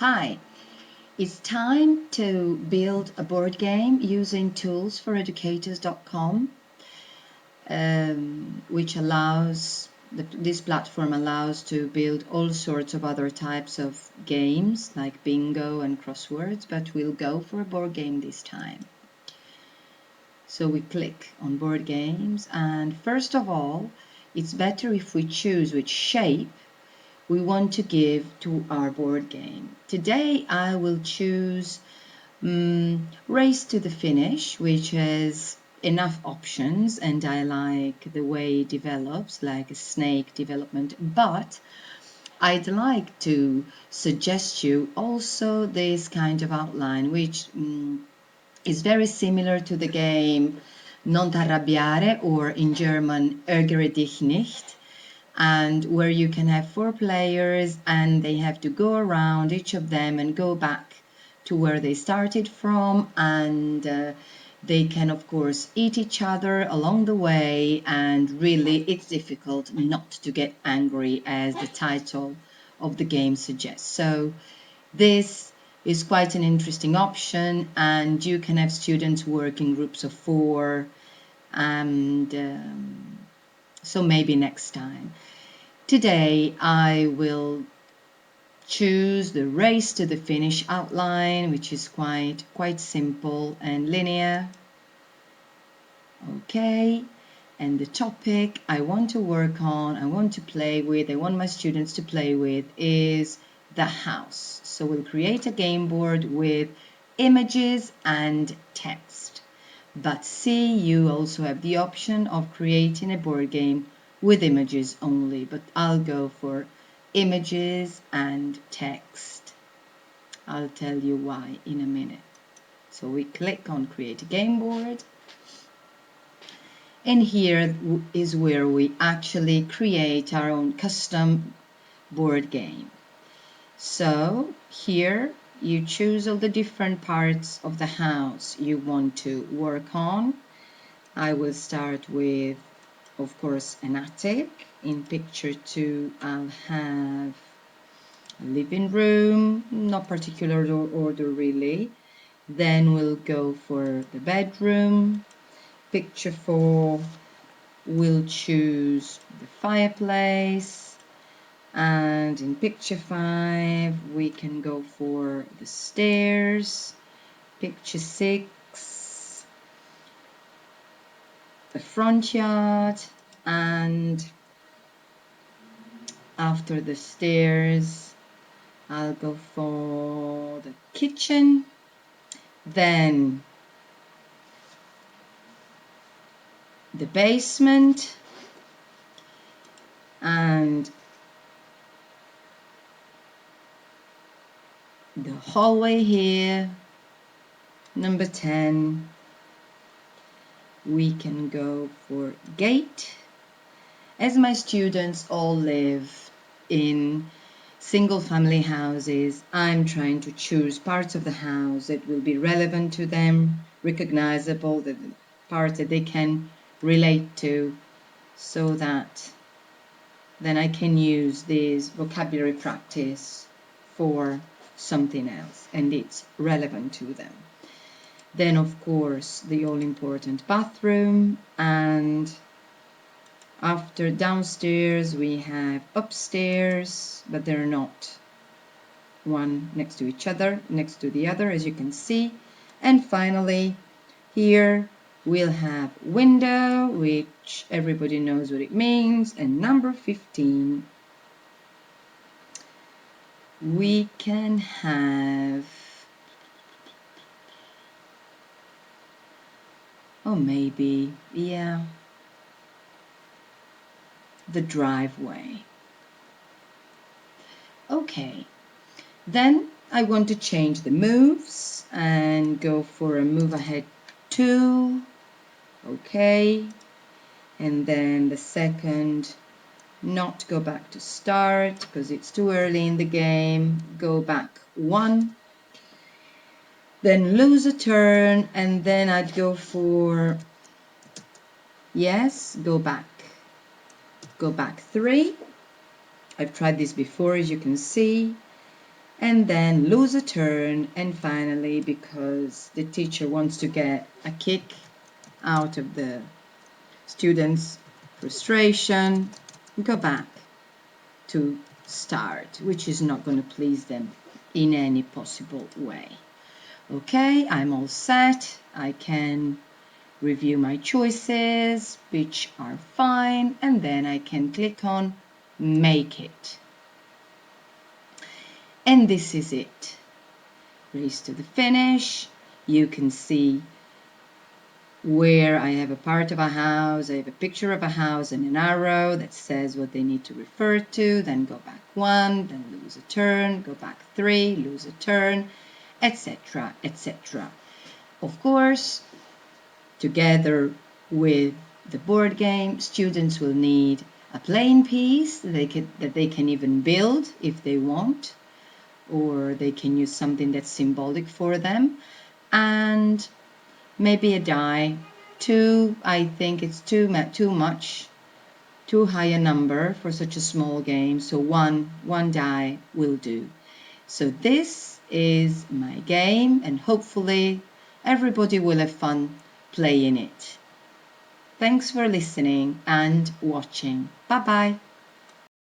Hi, it's time to build a board game using toolsforeducators.com, which this platform allows to build all sorts of other types of games like bingo and crosswords, but we'll go for a board game this time. So we click on board games, and first of all, it's better if we choose which shape we want to give to our board game. Today I will choose Race to the Finish, which has enough options, and I like the way it develops, like a snake development, but I'd like to suggest you also this kind of outline, which is very similar to the game Non t'arrabbiare, or in German Ärgere dich nicht, and where you can have 4 players and they have to go around each of them and go back to where they started from, and they can of course eat each other along the way, and really it's difficult not to get angry, as the title of the game suggests. So this is quite an interesting option, and you can have students work in groups of 4, and so maybe next time. Today I will choose the Race to the Finish outline, which is quite simple and linear. Okay, and the topic I want to work on, I want my students to play with is the house. So we'll create a game board with images and text. But see, you also have the option of creating a board game with images only, but I'll go for images and text. I'll tell you why in a minute. So we click on Create a Game Board, and here is where we actually create our own custom board game. So here you choose all the different parts of the house you want to work on. I will start with, of course, an attic. In picture 2, I'll have a living room, not particular order really. Then we'll go for the bedroom. Picture 4, we'll choose the fireplace. And in picture 5, we can go for the stairs. Picture 6, the front yard, and after the stairs I'll go for the kitchen, then the basement, and the hallway here, number 10. We can go for gate. As my students all live in single family houses, I'm trying to choose parts of the house that will be relevant to them, recognizable, the parts that they can relate to, so that then I can use this vocabulary practice for something else and it's relevant to them. Then of course the all-important bathroom, and after downstairs we have upstairs, but they're not one next to each other, next to the other, as you can see. And finally here we'll have window, which everybody knows what it means, and number 15 we can have, or maybe, yeah, the driveway. Okay, then I want to change the moves and go for a move ahead 2. Okay, and then the second, not go back to start because it's too early in the game, go back 1, then lose a turn, and then I'd go for, yes, go back 3. I've tried this before, as you can see, and then lose a turn, and finally, because the teacher wants to get a kick out of the students' frustration, go back to start, which is not going to please them in any possible way. Okay, I'm all set. I can review my choices, which are fine, and then I can click on Make It. And this is it. Race to the finish. You can see where I have a part of a house, I have a picture of a house and an arrow that says what they need to refer to, then go back 1, then lose a turn, go back 3, lose a turn, etc., etc. Of course, together with the board game, students will need a playing piece that they can even build if they want, or they can use something that's symbolic for them, and maybe a die. 2, I think it's too much, too high a number for such a small game, so one die will do. So this is my game, and hopefully everybody will have fun playing it. Thanks for listening and watching. Bye bye.